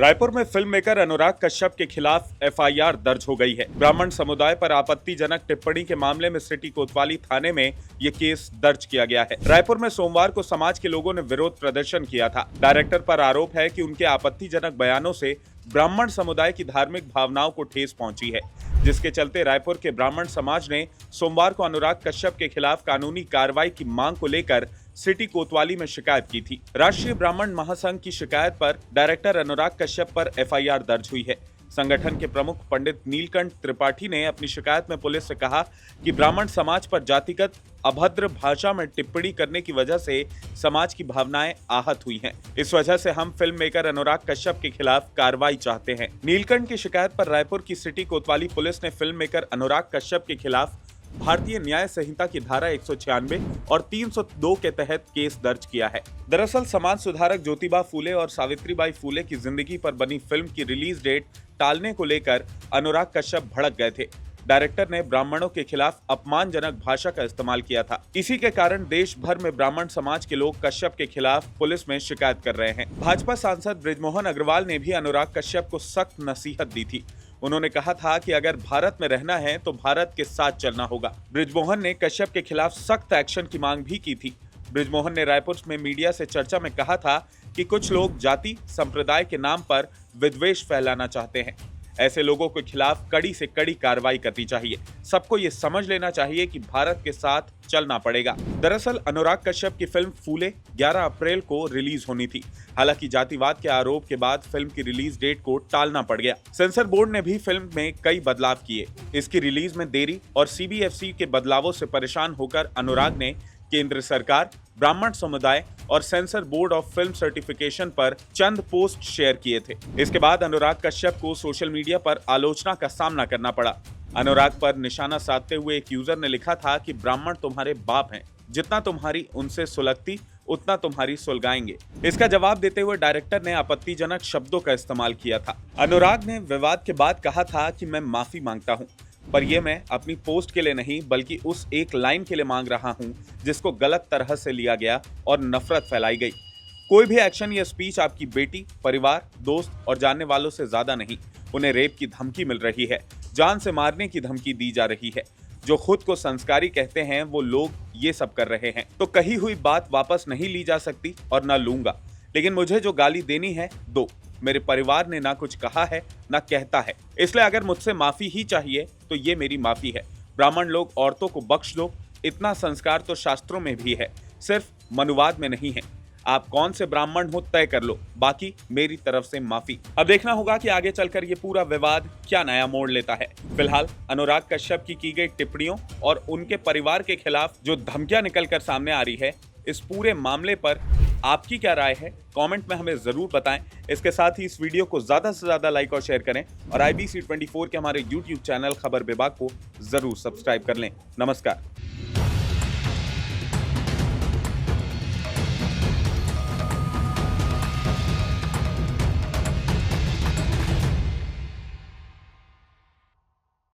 रायपुर में film maker Anurag Kashyap के खिलाफ एफआईआर दर्ज हो गई है। ब्राह्मण समुदाय पर आपत्तिजनक टिप्पणी के मामले में सिटी कोतवाली थाने में ये केस दर्ज किया गया है। रायपुर में सोमवार को समाज के लोगों ने विरोध प्रदर्शन किया था। डायरेक्टर पर आरोप है कि उनके आपत्तिजनक बयानों से ब्राह्मण समुदाय की धार्मिक भावनाओं को ठेस पहुंची है, जिसके चलते रायपुर के ब्राह्मण समाज ने सोमवार को अनुराग कश्यप के खिलाफ कानूनी कार्रवाई की मांग को लेकर सिटी कोतवाली में शिकायत की थी। राष्ट्रीय ब्राह्मण महासंघ की शिकायत पर डायरेक्टर अनुराग कश्यप पर एफआईआर दर्ज हुई है। संगठन के प्रमुख पंडित नीलकंठ त्रिपाठी ने अपनी शिकायत में पुलिस से कहा कि ब्राह्मण समाज पर जातिगत अभद्र भाषा में टिप्पणी करने की वजह से समाज की भावनाएं आहत हुई हैं। इस वजह से हम फिल्म मेकर अनुराग कश्यप के खिलाफ कार्रवाई चाहते हैं। नीलकंठ की शिकायत पर रायपुर की सिटी कोतवाली पुलिस ने फिल्म मेकर अनुराग कश्यप के खिलाफ भारतीय न्याय संहिता की धारा 196 और 302 के तहत केस दर्ज किया है। दरअसल समाज सुधारक ज्योतिबा फूले और सावित्रीबाई फूले की जिंदगी पर बनी फिल्म की रिलीज डेट टालने को लेकर अनुराग कश्यप भड़क गए थे। डायरेक्टर ने ब्राह्मणों के खिलाफ अपमानजनक भाषा का इस्तेमाल किया था। इसी के कारण देश भर में ब्राह्मण समाज के लोग कश्यप के खिलाफ पुलिस में शिकायत कर रहे हैं। भाजपा सांसद बृजमोहन अग्रवाल ने भी अनुराग कश्यप को सख्त नसीहत दी थी। उन्होंने कहा था कि अगर भारत में रहना है तो भारत के साथ चलना होगा। बृजमोहन ने कश्यप के खिलाफ सख्त एक्शन की मांग भी की थी। बृजमोहन ने रायपुर में मीडिया से चर्चा में कहा था कि कुछ लोग जाति संप्रदाय के नाम पर विद्वेष फैलाना चाहते हैं। ऐसे लोगों के खिलाफ कड़ी से कड़ी कार्रवाई करनी चाहिए। सबको ये समझ लेना चाहिए कि भारत के साथ चलना पड़ेगा। दरअसल अनुराग कश्यप की फिल्म फूले 11 अप्रैल को रिलीज होनी थी। हालांकि जातिवाद के आरोप के बाद फिल्म की रिलीज डेट को टालना पड़ गया। सेंसर बोर्ड ने भी फिल्म में कई बदलाव किए। इसकी रिलीज में देरी और सीबीएफसी के बदलावों से परेशान होकर अनुराग ने केंद्र सरकार, ब्राह्मण समुदाय और sensor board of film certification पर चंद पोस्ट शेयर किए थे। इसके बाद अनुराग कश्यप को सोशल मीडिया पर आलोचना का सामना करना पड़ा। अनुराग पर निशाना साधते हुए एक यूजर ने लिखा था कि ब्राह्मण तुम्हारे बाप हैं, जितना तुम्हारी उनसे सुलगती उतना तुम्हारी सुलगाएंगे। इसका जवाब देते हुए डायरेक्टर ने आपत्तिजनक शब्दों का इस्तेमाल किया था। अनुराग ने विवाद के बाद कहा था कि मैं माफी मांगता हूं, पर यह मैं अपनी पोस्ट के लिए नहीं बल्कि उस एक लाइन के लिए मांग रहा हूं जिसको गलत तरह से लिया गया और नफरत फैलाई गई। कोई भी एक्शन या स्पीच आपकी बेटी, परिवार, दोस्त और जानने वालों से ज्यादा नहीं। उन्हें रेप की धमकी मिल रही है, जान से मारने की धमकी दी जा रही है। जो खुद को संस्कारी कहते हैं वो लोग ये सब कर रहे हैं। तो कही हुई बात वापस नहीं ली जा सकती और ना लूंगा, लेकिन मुझे जो गाली देनी है दो। मेरे परिवार ने ना कुछ कहा है ना कहता है, इसलिए अगर मुझसे माफी ही चाहिए तो ये मेरी माफी है। ब्राह्मण लोग औरतों को बख्श दो, इतना संस्कार तो शास्त्रों में भी है, सिर्फ मनुवाद में नहीं है। आप कौन से ब्राह्मण हो तय कर लो, बाकी मेरी तरफ से माफी। अब देखना होगा कि आगे चलकर ये पूरा विवाद क्या नया मोड़ लेता है। फिलहाल अनुराग कश्यप की गई टिप्पणियों और उनके परिवार के खिलाफ जो धमकियां निकलकर सामने आ रही है, इस पूरे मामले पर आपकी क्या राय है, कमेंट में हमें जरूर बताएं। इसके साथ ही इस वीडियो को ज्यादा से ज्यादा लाइक और शेयर करें और IBC 24 के हमारे YouTube चैनल खबर विभाग को जरूर सब्सक्राइब कर लें। नमस्कार।